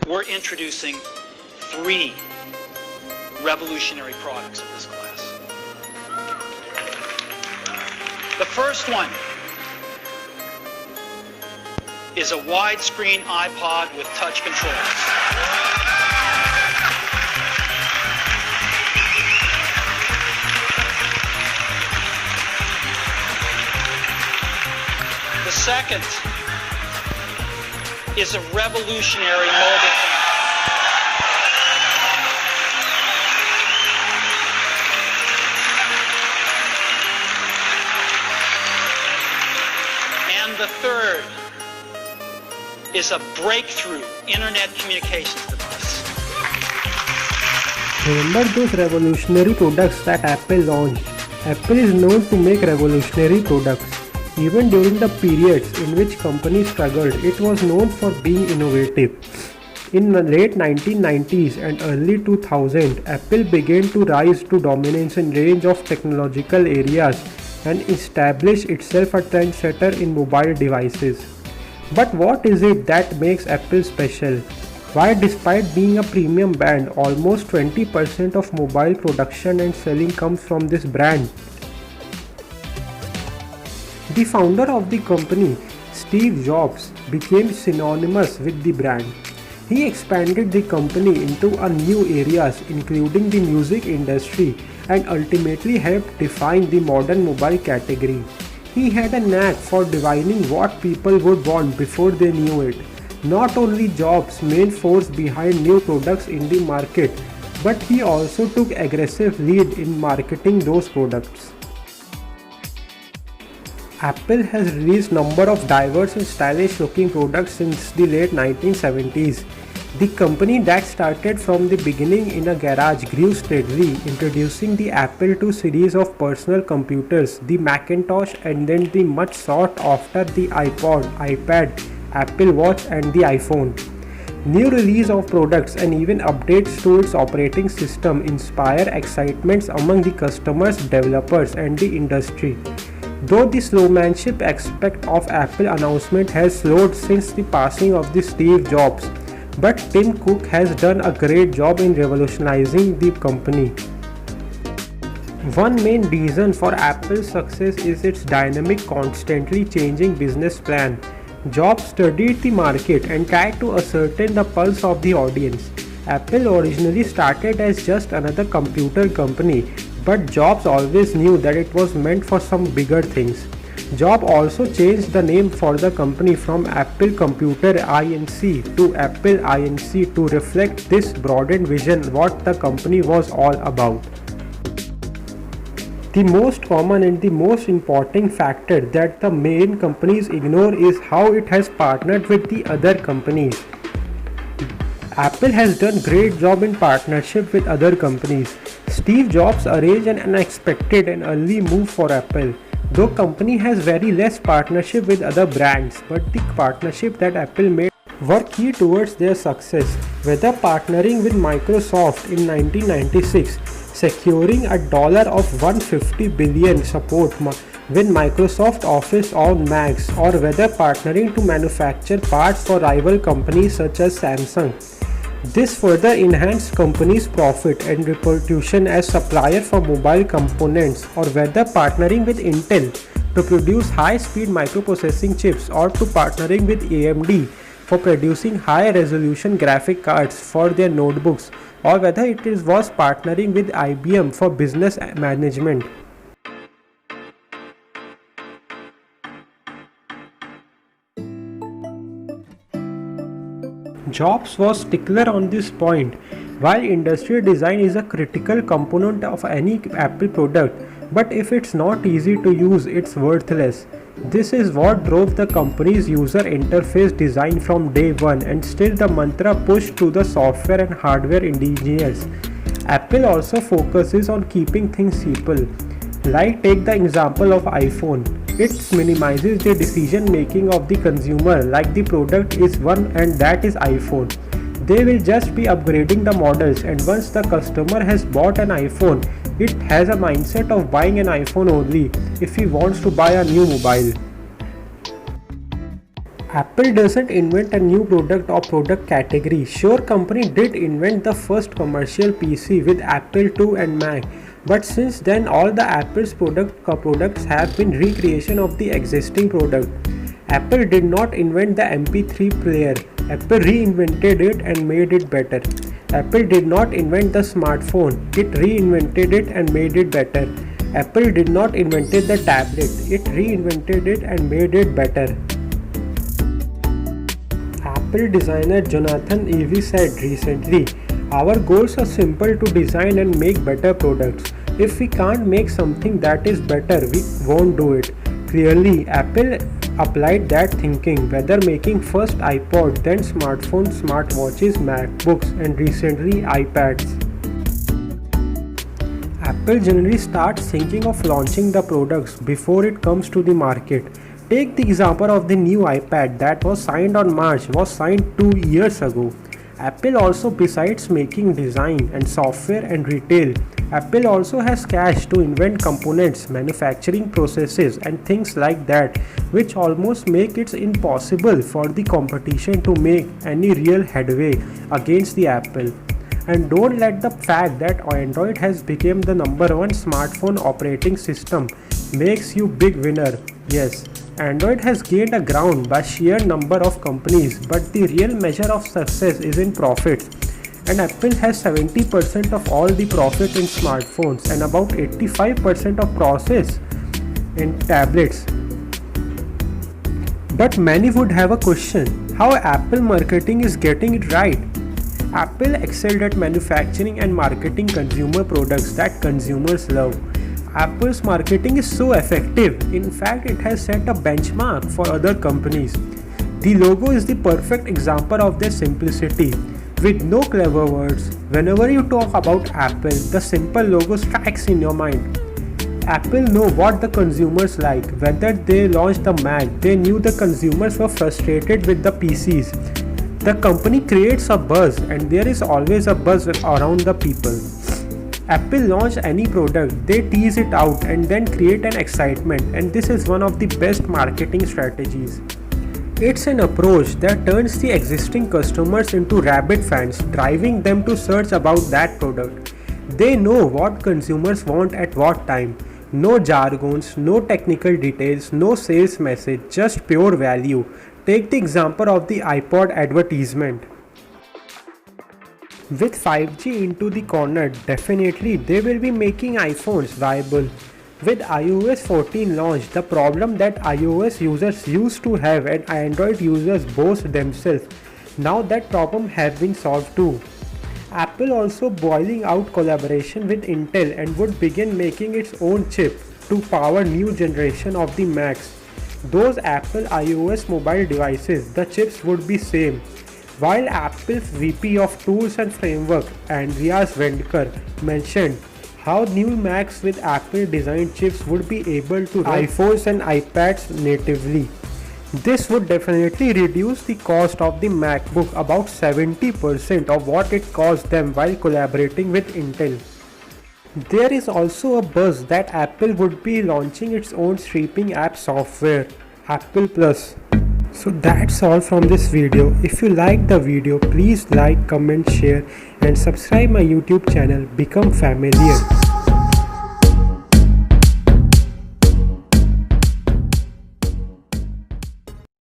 we're introducing 3 revolutionary products of this class. The first one is a widescreen iPod with touch controls. The second is a revolutionary mobile phone. And the third is a breakthrough internet communications device. Remember those revolutionary products that Apple launched? Apple is known to make revolutionary products. Even during the periods in which companies struggled, it was known for being innovative. In the late 1990s and early 2000s, Apple began to rise to dominance in range of technological areas and establish itself a trendsetter in mobile devices. But what is it that makes Apple special? Why, despite being a premium brand, almost 20% of mobile production and selling comes from this brand? The founder of the company, Steve Jobs, became synonymous with the brand. He expanded the company into new areas including the music industry and ultimately helped define the modern mobile category. He had a knack for divining what people would want before they knew it. Not only Jobs' main force behind new products in the market, but he also took aggressive lead in marketing those products. Apple has released number of diverse and stylish looking products since the late 1970s. The company that started from the beginning in a garage grew steadily, introducing the Apple II series of personal computers, the Macintosh, and then the much sought after the iPod, iPad, Apple Watch and the iPhone. New release of products and even updates to its operating system inspire excitements among the customers, developers and the industry. Though the slowmanship aspect of Apple announcement has slowed since the passing of the Steve Jobs, but Tim Cook has done a great job in revolutionizing the company. One main reason for Apple's success is its dynamic, constantly changing business plan. Jobs studied the market and tried to ascertain the pulse of the audience. Apple originally started as just another computer company, but Jobs always knew that it was meant for some bigger things. Jobs also changed the name for the company from Apple Computer Inc. to Apple Inc. to reflect this broadened vision what the company was all about. The most common and the most important factor that the main companies ignore is how it has partnered with the other companies. Apple has done great job in partnership with other companies. Steve Jobs arranged an unexpected and early move for Apple. Though company has very less partnership with other brands, but the partnership that Apple made were key towards their success. Whether partnering with Microsoft in 1996, securing a $150 billion support with Microsoft Office on Macs, or whether partnering to manufacture parts for rival companies such as Samsung. This further enhanced company's profit and reputation as supplier for mobile components, or whether partnering with Intel to produce high-speed microprocessing chips, or to partnering with AMD for producing high-resolution graphic cards for their notebooks, or whether it was partnering with IBM for business management. Jobs was stickler on this point. While industrial design is a critical component of any Apple product, but if it's not easy to use, it's worthless. This is what drove the company's user interface design from day one, and still the mantra pushed to the software and hardware engineers. Apple also focuses on keeping things simple. Like, take the example of iPhone. It minimizes the decision making of the consumer, like the product is one and that is iPhone. They will just be upgrading the models, and once the customer has bought an iPhone, it has a mindset of buying an iPhone only if he wants to buy a new mobile. Apple doesn't invent a new product or product category. Sure, company did invent the first commercial PC with Apple II and Mac, but since then all the Apple's products have been recreation of the existing product. Apple did not invent the MP3 player. Apple reinvented it and made it better. Apple did not invent the smartphone. It reinvented it and made it better. Apple did not invent the tablet. It reinvented it and made it better. Apple designer Jonathan Ive said recently, "Our goals are simple to design and make better products. If we can't make something that is better, we won't do it." Clearly, Apple applied that thinking, whether making first iPod, then smartphones, smartwatches, MacBooks, and recently iPads. Apple generally starts thinking of launching the products before it comes to the market. Take the example of the new iPad that was signed 2 years ago. Apple also, besides making design and software and retail, Apple also has cash to invent components, manufacturing processes and things like that, which almost make it impossible for the competition to make any real headway against the Apple. And don't let the fact that Android has become the #1 smartphone operating system makes you big winner. Yes, Android has gained a ground by sheer number of companies, but the real measure of success is in profits. And Apple has 70% of all the profit in smartphones and about 85% of process in tablets. But many would have a question, how Apple marketing is getting it right? Apple excelled at manufacturing and marketing consumer products that consumers love. Apple's marketing is so effective, in fact it has set a benchmark for other companies. The logo is the perfect example of their simplicity. With no clever words, whenever you talk about Apple, the simple logo strikes in your mind. Apple know what the consumers like. Whether they launched the Mac, they knew the consumers were frustrated with the PCs. The company creates a buzz and there is always a buzz around the people. Apple launch any product, they tease it out and then create an excitement, and this is one of the best marketing strategies. It's an approach that turns the existing customers into rabid fans, driving them to search about that product. They know what consumers want at what time. No jargons, no technical details, no sales message, just pure value. Take the example of the iPod advertisement. With 5G into the corner, definitely they will be making iPhones viable. With iOS 14 launch, the problem that iOS users used to have and Android users boast themselves, now that problem has been solved too. Apple also boiling out collaboration with Intel and would begin making its own chip to power new generation of the Macs. Those Apple iOS mobile devices, the chips would be same. While Apple's VP of Tools and Framework, Andreas Wendker, mentioned how new Macs with Apple designed chips would be able to run iPhones and iPads natively. This would definitely reduce the cost of the MacBook about 70% of what it cost them while collaborating with Intel. There is also a buzz that Apple would be launching its own streaming app software, Apple Plus. So that's all from this video. If you like the video, please like, comment, share and subscribe my YouTube channel. Become familiar.